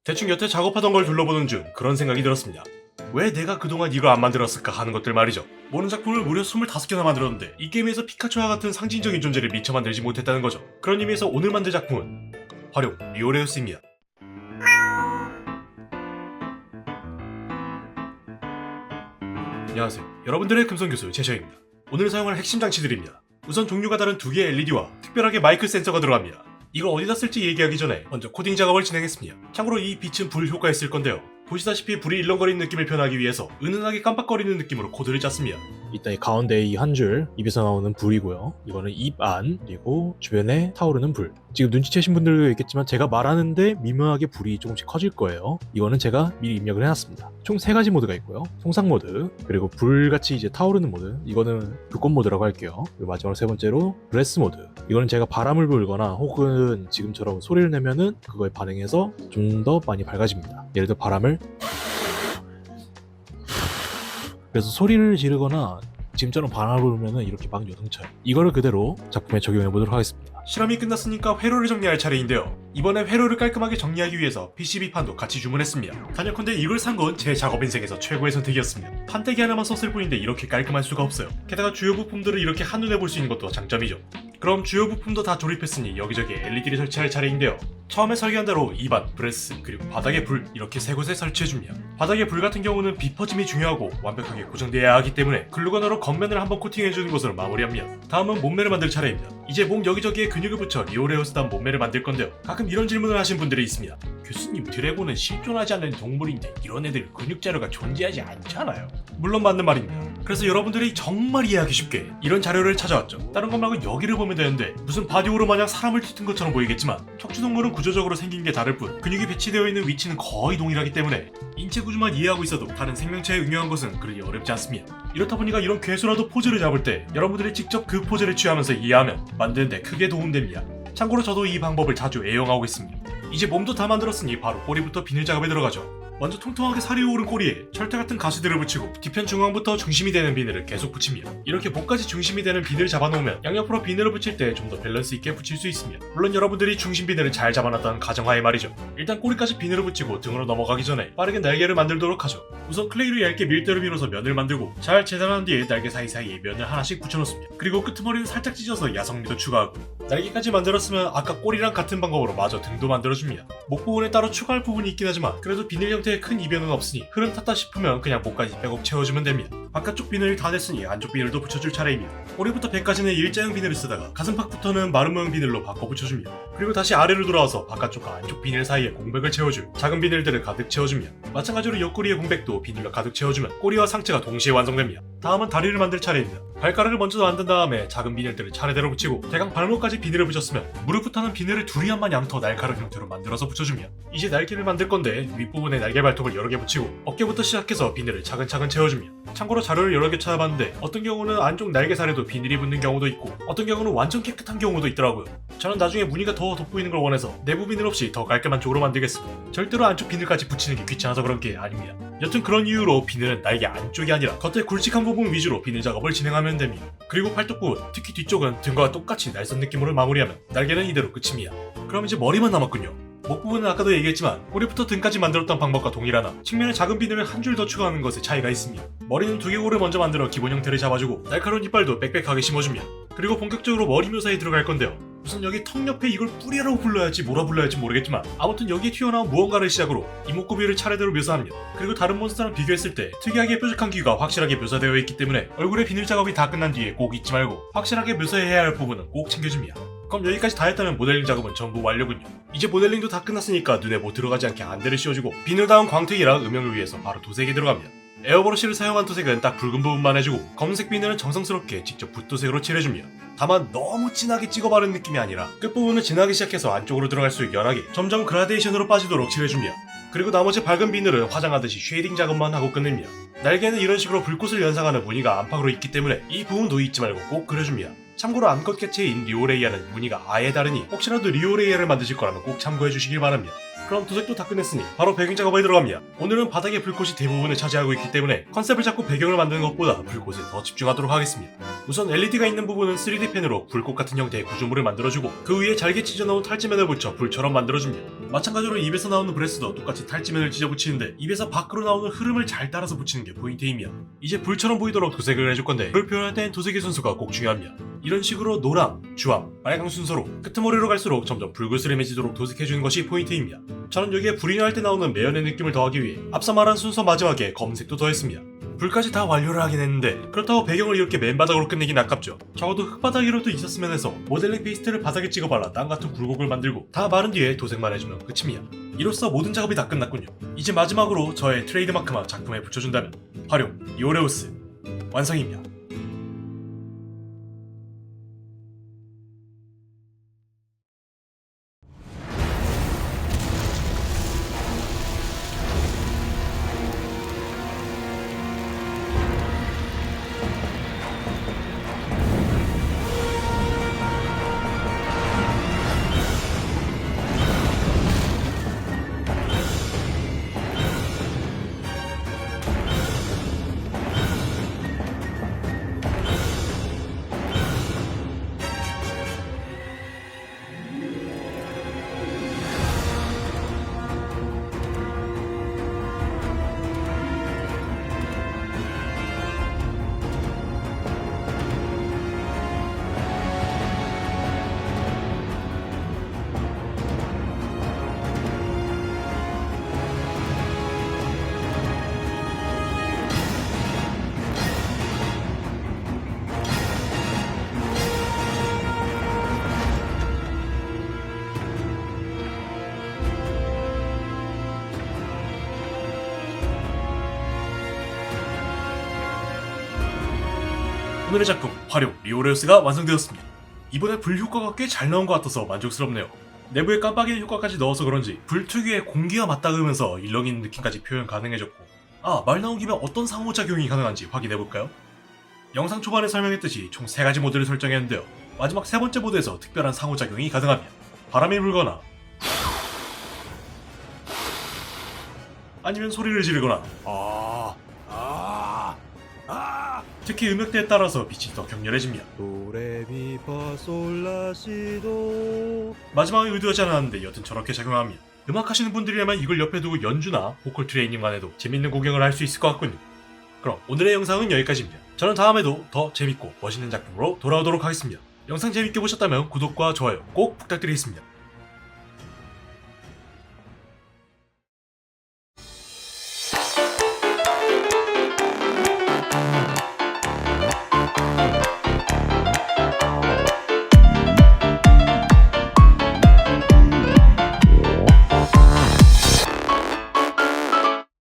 대충 여태 작업하던 걸 둘러보는 중 그런 생각이 들었습니다. 왜 내가 그동안 이걸 안 만들었을까 하는 것들 말이죠. 모든 작품을 무려 25개나 만들었는데 이 게임에서 피카츄와 같은 상징적인 존재를 미처 만들지 못했다는 거죠. 그런 의미에서 오늘 만들 작품은 활용 리오레우스입니다. 안녕하세요. 여러분들의 금성교수 제셔입니다. 오늘 사용할 핵심 장치들입니다. 우선 종류가 다른 두 개의 LED와 특별하게 마이크 센서가 들어갑니다. 이걸 어디다 쓸지 얘기하기 전에 먼저 코딩 작업을 진행했습니다. 참고로 이 빛은 불 효과에 쓸 건데요. 보시다시피 불이 일렁거리는 느낌을 표현하기 위해서 은은하게 깜빡거리는 느낌으로 코드를 짰습니다. 일단 이 가운데 이 한 줄 입에서 나오는 불이고요. 이거는 입 안, 그리고 주변에 타오르는 불. 지금 눈치채신 분들도 있겠지만 제가 말하는데 미묘하게 불이 조금씩 커질 거예요. 이거는 제가 미리 입력을 해놨습니다. 총 3가지 모드가 있고요. 송상 모드, 그리고 불같이 이제 타오르는 모드, 이거는 불꽃 모드라고 할게요. 그리고 마지막으로 세 번째로 브레스 모드. 이거는 제가 바람을 불거나 혹은 지금처럼 소리를 내면은 그거에 반응해서 좀 더 많이 밝아집니다. 예를 들어 바람을 그래서 소리를 지르거나 지금처럼 바람을 불면은 이렇게 막 요동쳐요. 이거를 그대로 작품에 적용해 보도록 하겠습니다. 실험이 끝났으니까 회로를 정리할 차례인데요. 이번에 회로를 깔끔하게 정리하기 위해서 PCB판도 같이 주문했습니다. 단연컨대 이걸 산 건 제 작업 인생에서 최고의 선택이었습니다. 판때기 하나만 썼을 뿐인데 이렇게 깔끔할 수가 없어요. 게다가 주요 부품들을 이렇게 한눈에 볼 수 있는 것도 장점이죠. 그럼 주요 부품도 다 조립했으니 여기저기 LED를 설치할 차례인데요. 처음에 설계한 대로 입안, 브레스, 그리고 바닥에 불 이렇게 3곳에 설치해줍니다. 바닥에 불 같은 경우는 빛 퍼짐이 중요하고 완벽하게 고정되어야 하기 때문에 글루건으로 겉면을 한번 코팅해주는 것으로 마무리합니다. 다음은 몸매를 만들 차례입니다. 이제 몸 여기저기에 근육을 붙여 리오레우스단 몸매를 만들 건데요. 가끔 이런 질문을 하신 분들이 있습니다. 교수님, 드래곤은 실존하지 않는 동물인데 이런 애들 근육 자료가 존재하지 않잖아요. 물론 맞는 말입니다. 그래서 여러분들이 정말 이해하기 쉽게 이런 자료를 찾아왔죠. 다른 것 말고 여기를 보면 되는데 무슨 바디오로 마냥 사람을 뒤튼 것처럼 보이겠지만 척추동물은 구조적으로 생긴 게 다를 뿐 근육이 배치되어 있는 위치는 거의 동일하기 때문에 인체 구조만 이해하고 있어도 다른 생명체에 응용한 것은 그리 어렵지 않습니다. 이렇다 보니까 이런 괴수라도 포즈를 잡을 때 여러분들이 직접 그 포즈를 취하면서 이해하면 만드는데 크게 도움됩니다. 참고로 저도 이 방법을 자주 애용하고 있습니다. 이제 몸도 다 만들었으니 바로 꼬리부터 비늘 작업에 들어가죠. 먼저 통통하게 살이 오른 꼬리에 철퇴 같은 가시들을 붙이고 뒤편 중앙부터 중심이 되는 비늘을 계속 붙입니다. 이렇게 목까지 중심이 되는 비늘을 잡아놓으면 양옆으로 비늘을 붙일 때 좀 더 밸런스 있게 붙일 수 있습니다. 물론 여러분들이 중심 비늘을 잘 잡아놨다는 가정하에 말이죠. 일단 꼬리까지 비늘을 붙이고 등으로 넘어가기 전에 빠르게 날개를 만들도록 하죠. 우선 클레이로 얇게 밀대로 밀어서 면을 만들고 잘 재단한 뒤에 날개 사이사이에 면을 하나씩 붙여놓습니다. 그리고 끄트머리는 살짝 찢어서 야성미도 추가하고 날개까지 만들었으면 아까 꼬리랑 같은 방법으로 마저 등도 만들어줍니다. 목 부분에 따로 추가할 부분이 있긴 하지만 그래도 비늘 형태의 큰 이변은 없으니 흐름 탔다 싶으면 그냥 목까지 빼곡 채워주면 됩니다. 바깥쪽 비늘이 다 됐으니 안쪽 비늘도 붙여줄 차례입니다. 꼬리부터 배까지는 일자형 비늘을 쓰다가 가슴팍부터는 마른 모형 비늘로 바꿔 붙여줍니다. 그리고 다시 아래로 돌아와서 바깥쪽과 안쪽 비늘 사이에 공백을 채워줄 작은 비늘들을 가득 채워줍니다. 마찬가지로 옆구리의 공백도 비늘로 가득 채워주면 꼬리와 상체가 동시에 완성됩니다. 다음은 다리를 만들 차례입니다. 발가락을 먼저 만든 다음에 작은 비늘들을 차례대로 붙이고 대강 발목까지 비늘을 붙였으면 무릎부터는 비늘을 두리안 마냥 더 날카로운 형태로 만들어서 붙여줍니다. 이제 날개를 만들 건데 윗부분에 날개 발톱을 여러 개 붙이고 어깨부터 시작해서 비늘을 차근차근 채워줍니다. 참고로 자료를 여러 개 찾아봤는데 어떤 경우는 안쪽 날개살에도 비늘이 붙는 경우도 있고 어떤 경우는 완전 깨끗한 경우도 있더라고요. 저는 나중에 무늬가 더 돋보이는 걸 원해서 내부 비늘 없이 더 깔끔한 쪽으로 만들겠습니다. 절대로 안쪽 비늘까지 붙이는 게 귀찮아서 그런 게 아닙니다. 여튼 그런 이유로 비늘은 날개 안쪽이 아니라 겉에 굵직한 부분 위주로 비늘 작업을 진행하면 됩니다. 그리고 팔뚝 부분, 특히 뒤쪽은 등과 똑같이 날선 느낌으로 마무리하면 날개는 이대로 끝입니다. 그럼 이제 머리만 남았군요. 목 부분은 아까도 얘기했지만 꼬리부터 등까지 만들었던 방법과 동일하나 측면에 작은 비늘을 한 줄 더 추가하는 것에 차이가 있습니다. 머리는 두개골을 먼저 만들어 기본 형태를 잡아주고 날카로운 이빨도 빽빽하게 심어줍니다. 그리고 본격적으로 머리 묘사에 들어갈 건데요. 우선 여기 턱 옆에 이걸 뿌리라고 불러야지 뭐라 불러야지 모르겠지만 아무튼 여기에 튀어나온 무언가를 시작으로 이목구비를 차례대로 묘사합니다. 그리고 다른 몬스터랑 비교했을 때 특이하게 뾰족한 귀가 확실하게 묘사되어 있기 때문에 얼굴에 비늘 작업이 다 끝난 뒤에 꼭 잊지 말고 확실하게 묘사해야 할 부분은 꼭 챙겨줍니다. 그럼 여기까지 다 했다면 모델링 작업은 전부 완료군요. 이제 모델링도 다 끝났으니까 눈에 뭐 들어가지 않게 안대를 씌워주고 비늘다운 광택이랑 음영을 위해서 바로 도색이 들어갑니다. 에어브러쉬를 사용한 도색은 딱 붉은 부분만 해주고 검은색 비늘은 정성스럽게 직접 붓도색으로 칠해줍니다. 다만 너무 진하게 찍어 바른 느낌이 아니라 끝부분을 진하게 시작해서 안쪽으로 들어갈 수 연하게 점점 그라데이션으로 빠지도록 칠해줍니다. 그리고 나머지 밝은 비늘은 화장하듯이 쉐이딩 작업만 하고 끝냅니다. 날개는 이런 식으로 불꽃을 연상하는 무늬가 안팎으로 있기 때문에 이 부분도 잊지 말고 꼭 그려줍니다. 참고로 암컷 개체인 리오레이아는 무늬가 아예 다르니 혹시라도 리오레이아를 만드실 거라면 꼭 참고해 주시길 바랍니다. 그럼 도색도 다 끝냈으니 바로 배경 작업에 들어갑니다. 오늘은 바닥에 불꽃이 대부분을 차지하고 있기 때문에 컨셉을 잡고 배경을 만드는 것보다 불꽃에 더 집중하도록 하겠습니다. 우선 LED가 있는 부분은 3D 펜으로 불꽃 같은 형태의 구조물을 만들어주고 그 위에 잘게 찢어놓은 탈지면을 붙여 불처럼 만들어줍니다. 마찬가지로 입에서 나오는 브레스도 똑같이 탈지면을 찢어 붙이는데 입에서 밖으로 나오는 흐름을 잘 따라서 붙이는 게 포인트입니다. 이제 불처럼 보이도록 도색을 해줄 건데 불 표현할 땐 도색의 순서가 꼭 중요합니다. 이런 식으로 노랑, 주황, 빨강 순서로 끄트머리로 갈수록 점점 붉을스름해지도록 도색해주는 것이 포인트입니다. 저는 여기에 불이 날 때 나오는 매연의 느낌을 더하기 위해 앞서 말한 순서 마지막에 검은색도 더했습니다. 불까지 다 완료를 하긴 했는데 그렇다고 배경을 이렇게 맨바닥으로 끝내긴 아깝죠. 적어도 흙바닥이라도 있었으면 해서 모델링 페이스트를 바닥에 찍어 발라 땅 같은 굴곡을 만들고 다 마른 뒤에 도색만 해주면 끝입니다. 이로써 모든 작업이 다 끝났군요. 이제 마지막으로 저의 트레이드마크만 작품에 붙여준다면 활용 리오레우스 완성입니다. 오늘의 작품 활용 리오레우스가 완성되었습니다. 이번에 불 효과가 꽤 잘 나온 것 같아서 만족스럽네요. 내부에 깜빡이는 효과까지 넣어서 그런지 불 특유의 공기와 맞닿으면서 일렁이는 느낌까지 표현 가능해졌고, 말 나온 김에 어떤 상호작용이 가능한지 확인해볼까요? 영상 초반에 설명했듯이 총 3가지 모드를 설정했는데요. 마지막 3번째 모드에서 특별한 상호작용이 가능합니다. 바람이 불거나 아니면 소리를 지르거나 특히 음역대에 따라서 빛이 더 격렬해집니다. 도레미파솔라시도. 마지막에 의도하지 않았는데 여튼 저렇게 작용합니다. 음악 하시는 분들이라면 이걸 옆에 두고 연주나 보컬 트레이닝만 해도 재밌는 구경을 할 수 있을 것 같군요. 그럼 오늘의 영상은 여기까지입니다. 저는 다음에도 더 재밌고 멋있는 작품으로 돌아오도록 하겠습니다. 영상 재밌게 보셨다면 구독과 좋아요 꼭 부탁드리겠습니다.